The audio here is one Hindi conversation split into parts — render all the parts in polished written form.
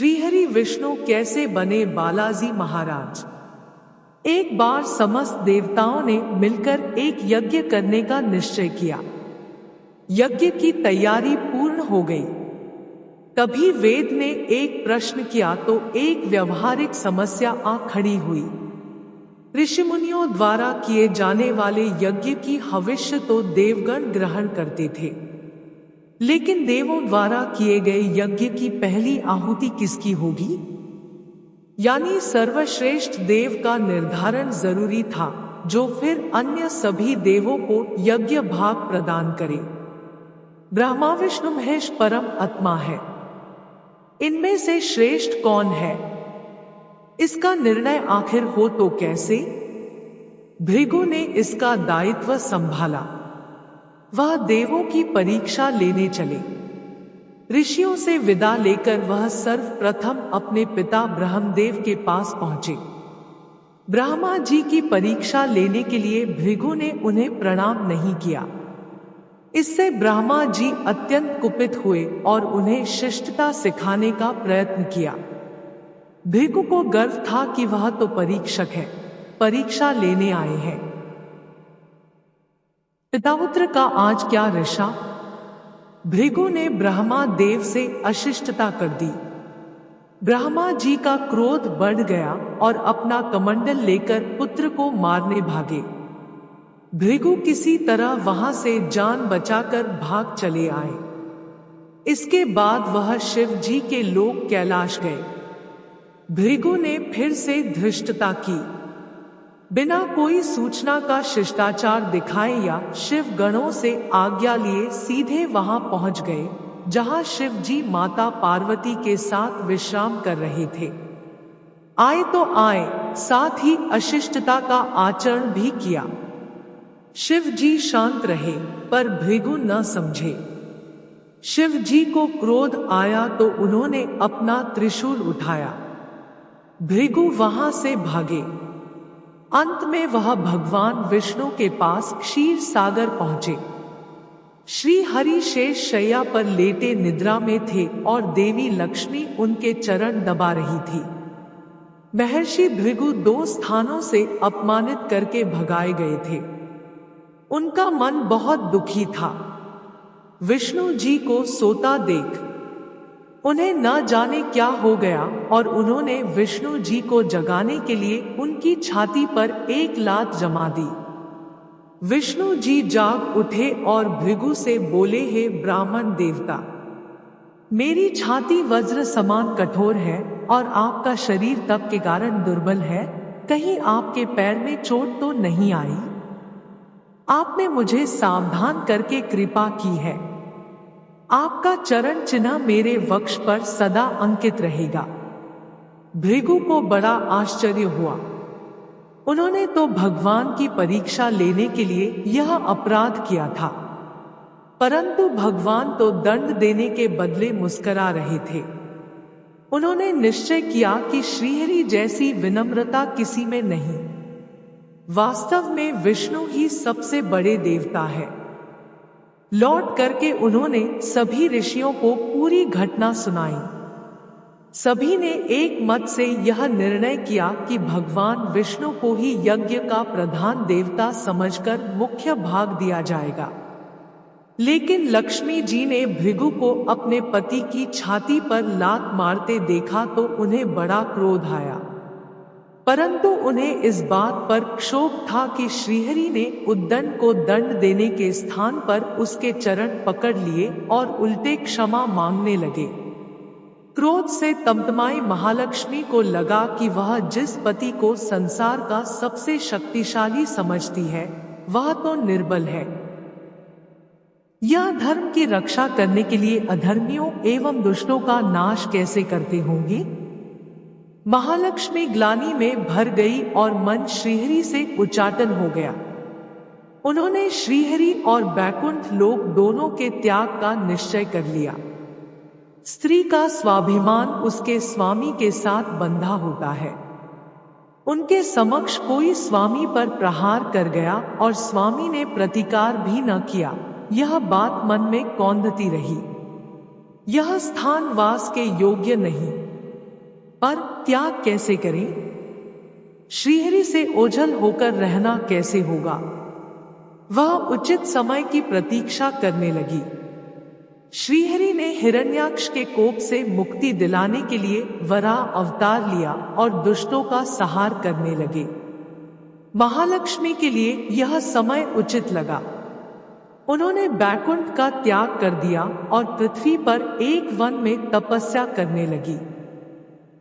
श्रीहरि विष्णु कैसे बने बालाजी महाराज। एक बार समस्त देवताओं ने मिलकर एक यज्ञ करने का निश्चय किया। यज्ञ की तैयारी पूर्ण हो गई। तभी वेद ने एक प्रश्न किया तो एक व्यवहारिक समस्या आ खड़ी हुई। ऋषिमुनियों द्वारा किए जाने वाले यज्ञ की हविष्य तो देवगण ग्रहण करते थे, लेकिन देवों द्वारा किए गए यज्ञ की पहली आहुति किसकी होगी? यानी सर्वश्रेष्ठ देव का निर्धारण जरूरी था, जो फिर अन्य सभी देवों को यज्ञ भाग प्रदान करे। ब्रह्मा विष्णु महेश परम आत्मा है। इनमें से श्रेष्ठ कौन है, इसका निर्णय आखिर हो तो कैसे? भृगु ने इसका दायित्व संभाला। वह देवों की परीक्षा लेने चले। ऋषियों से विदा लेकर वह सर्वप्रथम अपने पिता ब्रह्मदेव के पास पहुंचे। ब्रह्मा जी की परीक्षा लेने के लिए भृगु ने उन्हें प्रणाम नहीं किया। इससे ब्रह्मा जी अत्यंत कुपित हुए और उन्हें शिष्टता सिखाने का प्रयत्न किया। भृगु को गर्व था कि वह तो परीक्षक है, परीक्षा लेने आए हैं। पितापुत्र का आज क्या रिश्ता? भृगु ने ब्रह्मा देव से अशिष्टता कर दी। ब्रह्मा जी का क्रोध बढ़ गया और अपना कमंडल लेकर पुत्र को मारने भागे। भृगु किसी तरह वहां से जान बचाकर भाग चले आए। इसके बाद वह शिव जी के लोक कैलाश गए। भृगु ने फिर से धृष्टता की। बिना कोई सूचना का शिष्टाचार दिखाए या शिव गणों से आज्ञा लिए सीधे वहां पहुंच गए, जहां शिव जी माता पार्वती के साथ विश्राम कर रहे थे। आए तो आए, साथ ही अशिष्टता का आचरण भी किया। शिव जी शांत रहे, पर भृगु न समझे। शिव जी को क्रोध आया तो उन्होंने अपना त्रिशूल उठाया। भृगु वहां से भागे। अंत में वह भगवान विष्णु के पास क्षीर सागर पहुंचे। श्री हरि शेष शैया पर लेटे निद्रा में थे और देवी लक्ष्मी उनके चरण दबा रही थी। महर्षि भृगु 2 स्थानों से अपमानित करके भगाए गए थे। उनका मन बहुत दुखी था। विष्णु जी को सोता देख उन्हें न जाने क्या हो गया और उन्होंने विष्णु जी को जगाने के लिए उनकी छाती पर एक लात जमा दी। विष्णु जी जाग उठे और भृगु से बोले, हे ब्राह्मण देवता, मेरी छाती वज्र समान कठोर है और आपका शरीर तप के कारण दुर्बल है। कहीं आपके पैर में चोट तो नहीं आई? आपने मुझे सावधान करके कृपा की है। आपका चरण चिन्ह मेरे वक्ष पर सदा अंकित रहेगा। भृगु को बड़ा आश्चर्य हुआ। उन्होंने तो भगवान की परीक्षा लेने के लिए यह अपराध किया था, परंतु भगवान तो दंड देने के बदले मुस्कुरा रहे थे। उन्होंने निश्चय किया कि श्रीहरि जैसी विनम्रता किसी में नहीं। वास्तव में विष्णु ही सबसे बड़े देवता है। लौट करके उन्होंने सभी ऋषियों को पूरी घटना सुनाई। सभी ने एक मत से यह निर्णय किया कि भगवान विष्णु को ही यज्ञ का प्रधान देवता समझकर मुख्य भाग दिया जाएगा। लेकिन लक्ष्मी जी ने भृगु को अपने पति की छाती पर लात मारते देखा तो उन्हें बड़ा क्रोध आया, परंतु उन्हें इस बात पर क्षोभ था कि श्रीहरि ने उद्दंड को दंड देने के स्थान पर उसके चरण पकड़ लिए और उल्टे क्षमा मांगने लगे। क्रोध से तमतमाई महालक्ष्मी को लगा कि वह जिस पति को संसार का सबसे शक्तिशाली समझती है, वह तो निर्बल है। यह धर्म की रक्षा करने के लिए अधर्मियों एवं दुष्टों का नाश कैसे करते होंगे? महालक्ष्मी ग्लानि में भर गई और मन श्रीहरि से उचाटन हो गया। उन्होंने श्रीहरि और बैकुंठ लोक दोनों के त्याग का निश्चय कर लिया। स्त्री का स्वाभिमान उसके स्वामी के साथ बंधा होता है। उनके समक्ष कोई स्वामी पर प्रहार कर गया और स्वामी ने प्रतिकार भी न किया, यह बात मन में कौंधती रही। यह स्थान वास के योग्य नहीं। पर त्याग कैसे करें? श्रीहरि से ओझल होकर रहना कैसे होगा? वह उचित समय की प्रतीक्षा करने लगी। श्रीहरि ने हिरण्याक्ष के कोप से मुक्ति दिलाने के लिए वराह अवतार लिया और दुष्टों का संहार करने लगे। महालक्ष्मी के लिए यह समय उचित लगा। उन्होंने बैकुंठ का त्याग कर दिया और पृथ्वी पर एक वन में तपस्या करने लगी।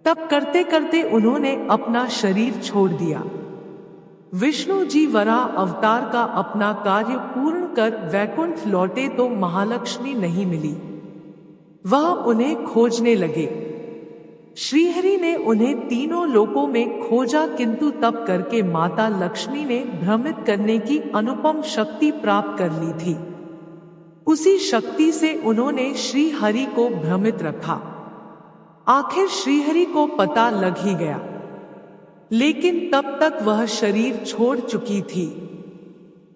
तब करते करते उन्होंने अपना शरीर छोड़ दिया। विष्णु जी वराह अवतार का अपना कार्य पूर्ण कर वैकुंठ लौटे तो महालक्ष्मी नहीं मिली। वह उन्हें खोजने लगे। श्रीहरि ने उन्हें तीनों लोकों में खोजा, किंतु तब करके माता लक्ष्मी ने भ्रमित करने की अनुपम शक्ति प्राप्त कर ली थी। उसी शक्ति से उन्होंने श्री हरि को भ्रमित रखा। आखिर श्रीहरि को पता लग ही गया, लेकिन तब तक वह शरीर छोड़ चुकी थी।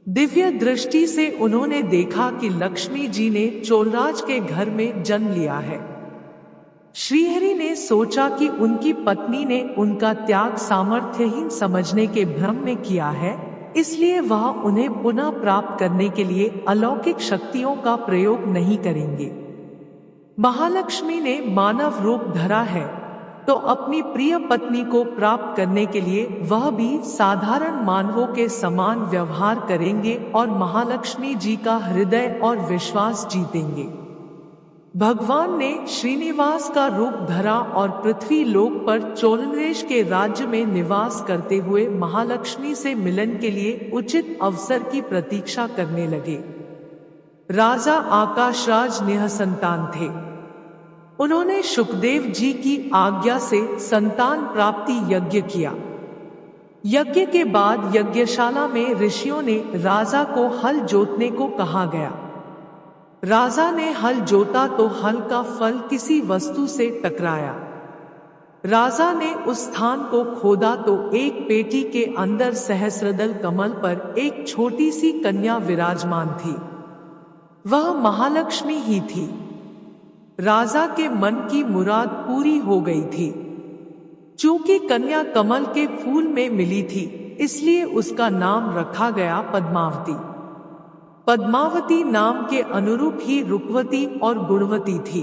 दिव्य दृष्टि से उन्होंने देखा कि लक्ष्मी जी ने चोलराज के घर में जन्म लिया है। श्रीहरि ने सोचा कि उनकी पत्नी ने उनका त्याग सामर्थ्यहीन समझने के भ्रम में किया है, इसलिए वह उन्हें पुनः प्राप्त करने के लिए अलौकिक शक्तियों का प्रयोग नहीं करेंगे। महालक्ष्मी ने मानव रूप धरा है, तो अपनी प्रिय पत्नी को प्राप्त करने के लिए वह भी साधारण मानवों के समान व्यवहार करेंगे और महालक्ष्मी जी का हृदय और विश्वास जीतेंगे। भगवान ने श्रीनिवास का रूप धरा और पृथ्वी लोक पर चोलनरेश के राज्य में निवास करते हुए महालक्ष्मी से मिलन के लिए उचित अवसर की प्रतीक्षा करने लगे। राजा आकाशराज निःसंतान थे। उन्होंने शुकदेव जी की आज्ञा से संतान प्राप्ति यज्ञ किया। यज्ञ के बाद यज्ञशाला में ऋषियों ने राजा को हल जोतने को कहा गया। राजा ने हल जोता तो हल का फल किसी वस्तु से टकराया। राजा ने उस स्थान को खोदा तो एक पेटी के अंदर सहस्रदल कमल पर एक छोटी सी कन्या विराजमान थी। वह महालक्ष्मी ही थी। राजा के मन की मुराद पूरी हो गई थी। चूंकि कन्या कमल के फूल में मिली थी, इसलिए उसका नाम रखा गया पद्मावती। पद्मावती नाम के अनुरूप ही रूपवती और गुणवती थी,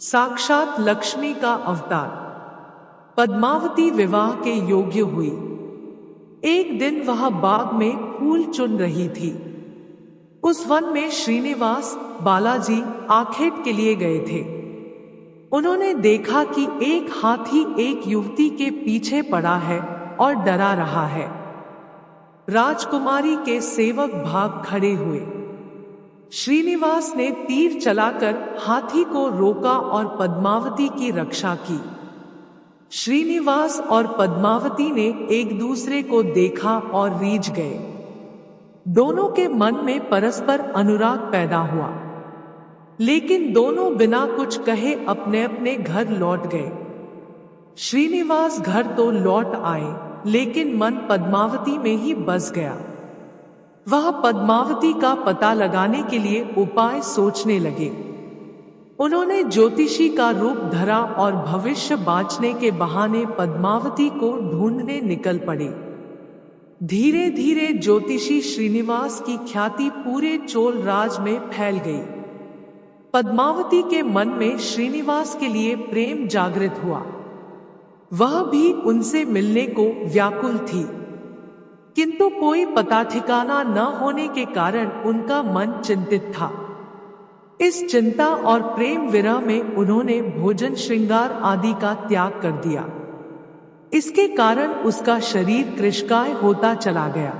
साक्षात लक्ष्मी का अवतार। पद्मावती विवाह के योग्य हुई। एक दिन वह बाग में फूल चुन रही थी। उस वन में श्रीनिवास बालाजी आखेट के लिए गए थे। उन्होंने देखा कि एक हाथी एक युवती के पीछे पड़ा है और डरा रहा है। राजकुमारी के सेवक भाग खड़े हुए। श्रीनिवास ने तीर चलाकर हाथी को रोका और पद्मावती की रक्षा की। श्रीनिवास और पद्मावती ने एक दूसरे को देखा और रीझ गए। दोनों के मन में परस्पर अनुराग पैदा हुआ, लेकिन दोनों बिना कुछ कहे अपने अपने घर लौट गए। श्रीनिवास घर तो लौट आए, लेकिन मन पद्मावती में ही बस गया। वह पद्मावती का पता लगाने के लिए उपाय सोचने लगे। उन्होंने ज्योतिषी का रूप धरा और भविष्य बाँचने के बहाने पद्मावती को ढूंढने निकल पड़े। धीरे धीरे ज्योतिषी श्रीनिवास की ख्याति पूरे चोल राज में फैल गई। पद्मावती के मन में श्रीनिवास के लिए प्रेम जागृत हुआ। वह भी उनसे मिलने को व्याकुल थी, किंतु कोई पता ठिकाना न होने के कारण उनका मन चिंतित था। इस चिंता और प्रेम विरह में उन्होंने भोजन श्रृंगार आदि का त्याग कर दिया। इसके कारण उसका शरीर कृशकाय होता चला गया।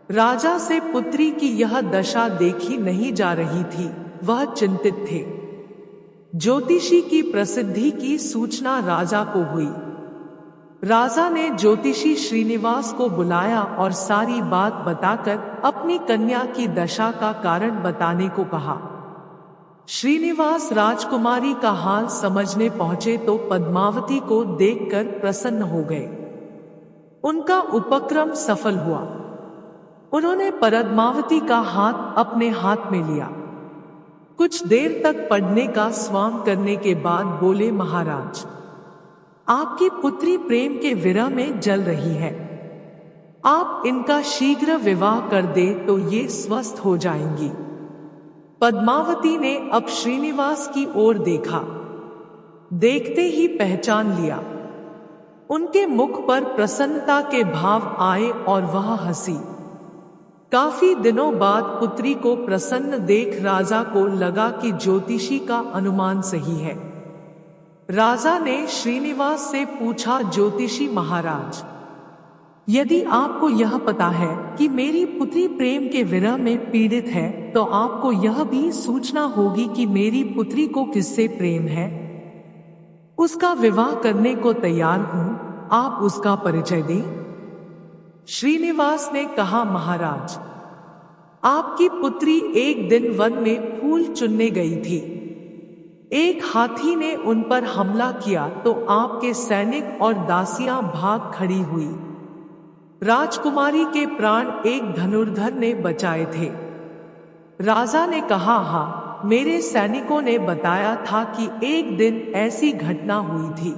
राजा से पुत्री की यह दशा देखी नहीं जा रही थी, वह चिंतित थे। ज्योतिषी की प्रसिद्धि की सूचना राजा को हुई। राजा ने ज्योतिषी श्रीनिवास को बुलाया और सारी बात बताकर अपनी कन्या की दशा का कारण बताने को कहा। श्रीनिवास राजकुमारी का हाल समझने पहुंचे तो पद्मावती को देखकर प्रसन्न हो गए। उनका उपक्रम सफल हुआ। उन्होंने पद्मावती का हाथ अपने हाथ में लिया। कुछ देर तक पढ़ने का स्वाम करने के बाद बोले, महाराज, आपकी पुत्री प्रेम के विरह में जल रही है। आप इनका शीघ्र विवाह कर दे तो ये स्वस्थ हो जाएंगी। पद्मावती ने अब श्रीनिवास की ओर देखा। देखते ही पहचान लिया। उनके मुख पर प्रसन्नता के भाव आए और वह हंसी। काफी दिनों बाद पुत्री को प्रसन्न देख राजा को लगा कि ज्योतिषी का अनुमान सही है। राजा ने श्रीनिवास से पूछा, ज्योतिषी महाराज, यदि आपको यह पता है कि मेरी पुत्री प्रेम के विरह में पीड़ित है, तो आपको यह भी सूचना होगी कि मेरी पुत्री को किससे प्रेम है। उसका विवाह करने को तैयार हूं, आप उसका परिचय दें। श्रीनिवास ने कहा, महाराज, आपकी पुत्री एक दिन वन में फूल चुनने गई थी। एक हाथी ने उन पर हमला किया तो आपके सैनिक और दासियां भाग खड़ी हुई। राजकुमारी के प्राण एक धनुर्धर ने बचाए थे। राजा ने कहा, हाँ, मेरे सैनिकों ने बताया था कि एक दिन ऐसी घटना हुई थी।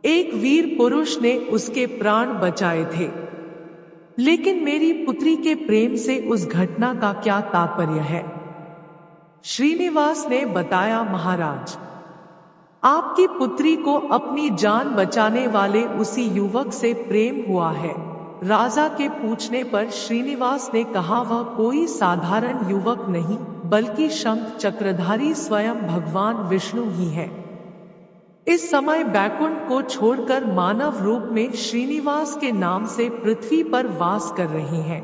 एक वीर पुरुष ने उसके प्राण बचाए थे। लेकिन मेरी पुत्री के प्रेम से उस घटना का क्या तात्पर्य है? श्रीनिवास ने बताया, महाराज, आपकी पुत्री को अपनी जान बचाने वाले उसी युवक से प्रेम हुआ है। राजा के पूछने पर श्रीनिवास ने कहा, वह कोई साधारण युवक नहीं, बल्कि शंख चक्रधारी स्वयं भगवान विष्णु ही है। इस समय बैकुंठ को छोड़कर मानव रूप में श्रीनिवास के नाम से पृथ्वी पर वास कर रहे हैं।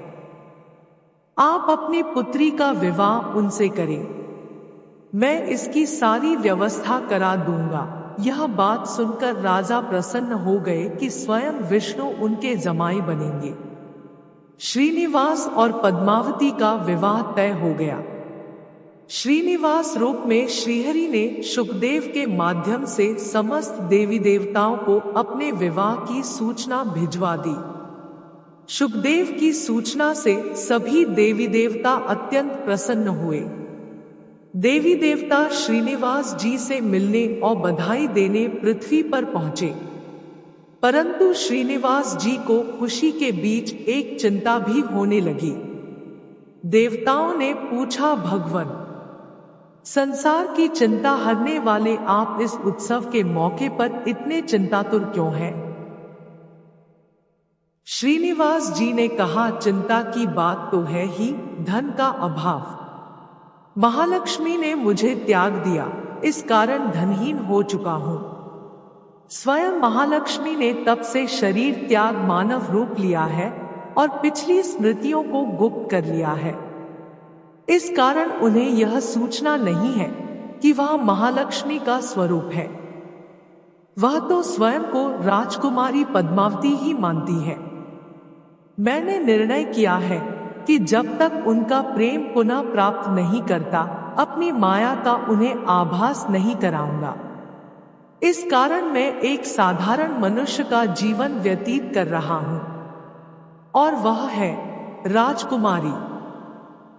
आप अपनी पुत्री का विवाह उनसे करें। मैं इसकी सारी व्यवस्था करा दूंगा। यह बात सुनकर राजा प्रसन्न हो गए कि स्वयं विष्णु उनके जमाई बनेंगे। श्रीनिवास और पद्मावती का विवाह तय हो गया। श्रीनिवास रूप में श्रीहरि ने शुकदेव के माध्यम से समस्त देवी देवताओं को अपने विवाह की सूचना भिजवा दी। शुकदेव की सूचना से सभी देवी देवता अत्यंत प्रसन्न हुए। देवी देवता श्रीनिवास जी से मिलने और बधाई देने पृथ्वी पर पहुंचे, परंतु श्रीनिवास जी को खुशी के बीच एक चिंता भी होने लगी। देवताओं ने पूछा, भगवान, संसार की चिंता हरने वाले आप इस उत्सव के मौके पर इतने चिंतातुर क्यों हैं? श्रीनिवास जी ने कहा, चिंता की बात तो है ही, धन का अभाव। महालक्ष्मी ने मुझे त्याग दिया, इस कारण धनहीन हो चुका हूं। स्वयं महालक्ष्मी ने तब से शरीर त्याग मानव रूप लिया है और पिछली स्मृतियों को गुप्त कर लिया है। इस कारण उन्हें यह सूचना नहीं है कि वह महालक्ष्मी का स्वरूप है। वह तो स्वयं को राजकुमारी पद्मावती ही मानती है। मैंने निर्णय किया है कि जब तक उनका प्रेम पुनः प्राप्त नहीं करता, अपनी माया का उन्हें आभास नहीं कराऊंगा। इस कारण मैं एक साधारण मनुष्य का जीवन व्यतीत कर रहा हूं, और वह है राजकुमारी।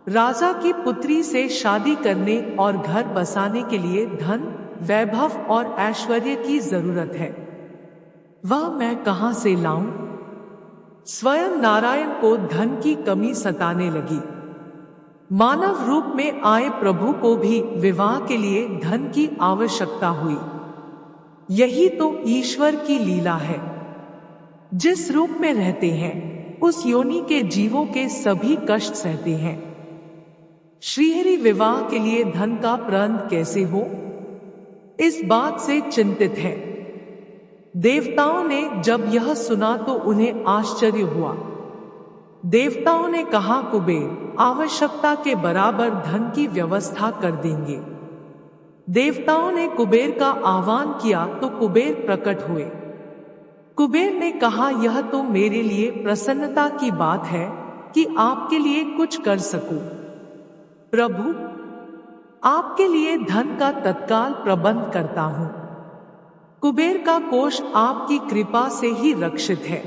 राजा की पुत्री से शादी करने और घर बसाने के लिए धन, वैभव और ऐश्वर्य की जरूरत है। वह मैं कहां से लाऊं? स्वयं नारायण को धन की कमी सताने लगी। मानव रूप में आए प्रभु को भी विवाह के लिए धन की आवश्यकता हुई। यही तो ईश्वर की लीला है। जिस रूप में रहते हैं, उस योनि के जीवों के सभी कष्ट सहते हैं। श्रीहरि विवाह के लिए धन का प्रबंध कैसे हो, इस बात से चिंतित है। देवताओं ने जब यह सुना तो उन्हें आश्चर्य हुआ। देवताओं ने कहा, कुबेर आवश्यकता के बराबर धन की व्यवस्था कर देंगे। देवताओं ने कुबेर का आह्वान किया तो कुबेर प्रकट हुए। कुबेर ने कहा, यह तो मेरे लिए प्रसन्नता की बात है कि आपके लिए कुछ कर सकूं। प्रभु, आपके लिए धन का तत्काल प्रबंध करता हूं। कुबेर का कोष आपकी कृपा से ही रक्षित है।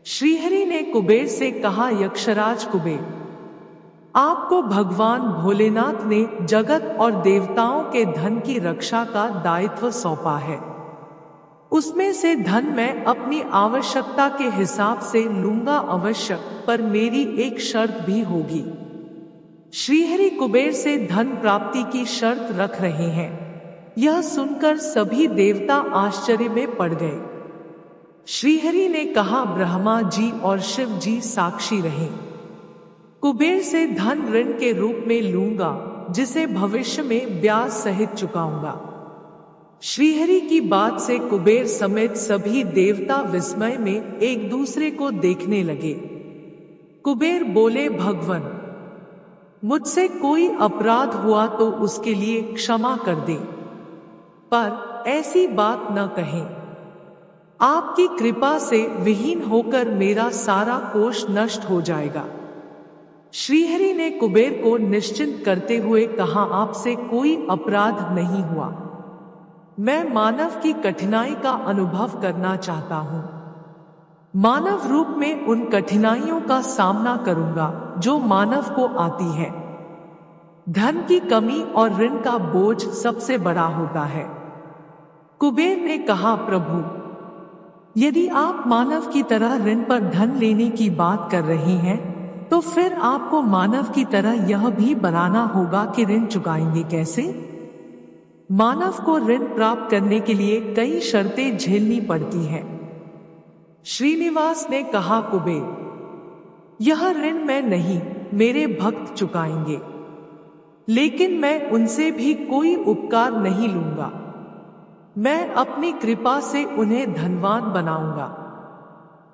श्रीहरि ने कुबेर से कहा, यक्षराज कुबेर, आपको भगवान भोलेनाथ ने जगत और देवताओं के धन की रक्षा का दायित्व सौंपा है। उसमें से धन मैं अपनी आवश्यकता के हिसाब से लूंगा अवश्य, पर मेरी एक शर्त भी होगी। श्रीहरि कुबेर से धन प्राप्ति की शर्त रख रहे हैं। यह सुनकर सभी देवता आश्चर्य में पड़ गए। श्रीहरि ने कहा, ब्रह्मा जी और शिव जी साक्षी रहे। कुबेर से धन ऋण के रूप में लूंगा, जिसे भविष्य में ब्याज सहित चुकाऊंगा। श्रीहरि की बात से कुबेर समेत सभी देवता विस्मय में एक दूसरे को देखने लगे। कुबेर बोले, भगवान, मुझसे कोई अपराध हुआ तो उसके लिए क्षमा कर दे, पर ऐसी बात न कहें। आपकी कृपा से विहीन होकर मेरा सारा कोष नष्ट हो जाएगा। श्रीहरि ने कुबेर को निश्चिंत करते हुए कहा, आपसे कोई अपराध नहीं हुआ। मैं मानव की कठिनाई का अनुभव करना चाहता हूँ। मानव रूप में उन कठिनाइयों का सामना करूंगा जो मानव को आती है। धन की कमी और ऋण का बोझ सबसे बड़ा होता है। कुबेर ने कहा, प्रभु, यदि आप मानव की तरह ऋण पर धन लेने की बात कर रहे हैं, तो फिर आपको मानव की तरह यह भी बनाना होगा कि ऋण चुकाएंगे कैसे। मानव को ऋण प्राप्त करने के लिए कई शर्तें झेलनी पड़ती हैं। श्रीनिवास ने कहा, कुबेर, यह ऋण मैं नहीं, मेरे भक्त चुकाएंगे, लेकिन मैं उनसे भी कोई उपकार नहीं लूंगा। मैं अपनी कृपा से उन्हें धनवान बनाऊंगा।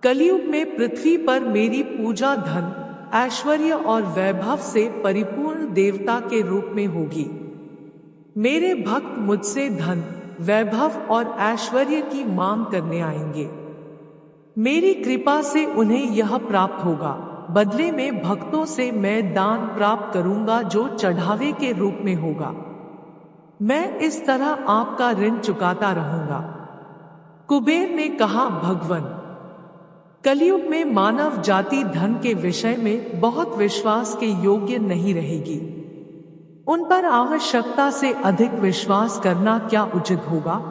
कलयुग में पृथ्वी पर मेरी पूजा धन, ऐश्वर्य और वैभव से परिपूर्ण देवता के रूप में होगी। मेरे भक्त मुझसे धन, वैभव और ऐश्वर्य की मांग करने आएंगे। मेरी कृपा से उन्हें यह प्राप्त होगा। बदले में भक्तों से मैं दान प्राप्त करूंगा जो चढ़ावे के रूप में होगा। मैं इस तरह आपका ऋण चुकाता रहूंगा। कुबेर ने कहा, भगवान, कलयुग में मानव जाति धन के विषय में बहुत विश्वास के योग्य नहीं रहेगी। उन पर आवश्यकता से अधिक विश्वास करना क्या उचित होगा।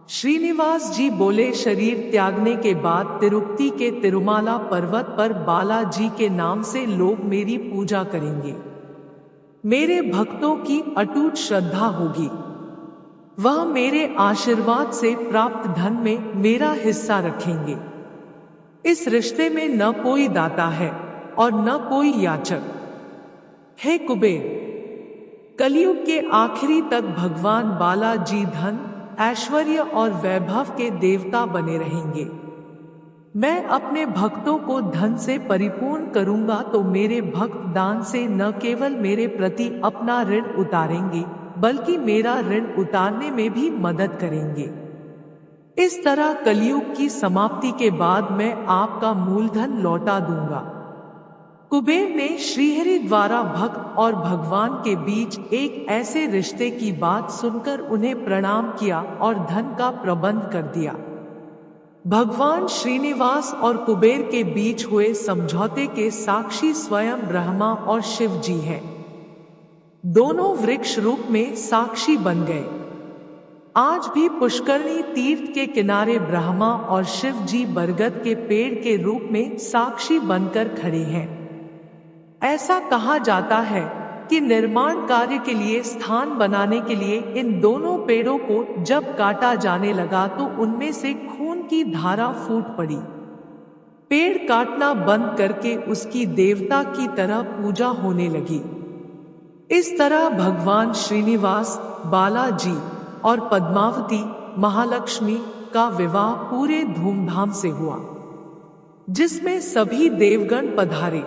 श्रीनिवास जी बोले, शरीर त्यागने के बाद तिरुपति के तिरुमाला पर्वत पर बालाजी के नाम से लोग मेरी पूजा करेंगे। मेरे भक्तों की अटूट श्रद्धा होगी। वह मेरे आशीर्वाद से प्राप्त धन में मेरा हिस्सा रखेंगे। इस रिश्ते में न कोई दाता है और न कोई याचक। हे कुबेर, कलयुग के आखिरी तक भगवान बालाजी धन, ऐश्वर्य और वैभव के देवता बने रहेंगे। मैं अपने भक्तों को धन से परिपूर्ण करूंगा तो मेरे भक्त दान से न केवल मेरे प्रति अपना ऋण उतारेंगे, बल्कि मेरा ऋण उतारने में भी मदद करेंगे। इस तरह कलयुग की समाप्ति के बाद मैं आपका मूलधन लौटा दूंगा। कुबेर ने श्रीहरि द्वारा भक्त और भगवान के बीच एक ऐसे रिश्ते की बात सुनकर उन्हें प्रणाम किया और धन का प्रबंध कर दिया। भगवान श्रीनिवास और कुबेर के बीच हुए समझौते के साक्षी स्वयं ब्रह्मा और शिव जी हैं। दोनों वृक्ष रूप में साक्षी बन गए। आज भी पुष्करणी तीर्थ के किनारे ब्रह्मा और शिव जी बरगद के पेड़ के रूप में साक्षी बनकर खड़े हैं। ऐसा कहा जाता है कि निर्माण कार्य के लिए स्थान बनाने के लिए इन दोनों पेड़ों को जब काटा जाने लगा तो उनमें से खून की धारा फूट पड़ी। पेड़ काटना बंद करके उसकी देवता की तरह पूजा होने लगी। इस तरह भगवान श्रीनिवास, बालाजी और पद्मावती महालक्ष्मी का विवाह पूरे धूमधाम से हुआ, जिसमें सभी देवगण पधारे।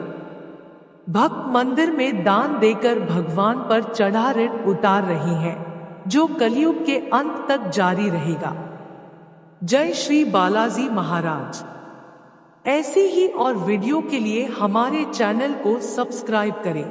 भक्त मंदिर में दान देकर भगवान पर चढ़ा ऋण उतार रहे हैं, जो कलयुग के अंत तक जारी रहेगा। जय श्री बालाजी महाराज। ऐसी ही और वीडियो के लिए हमारे चैनल को सब्सक्राइब करें।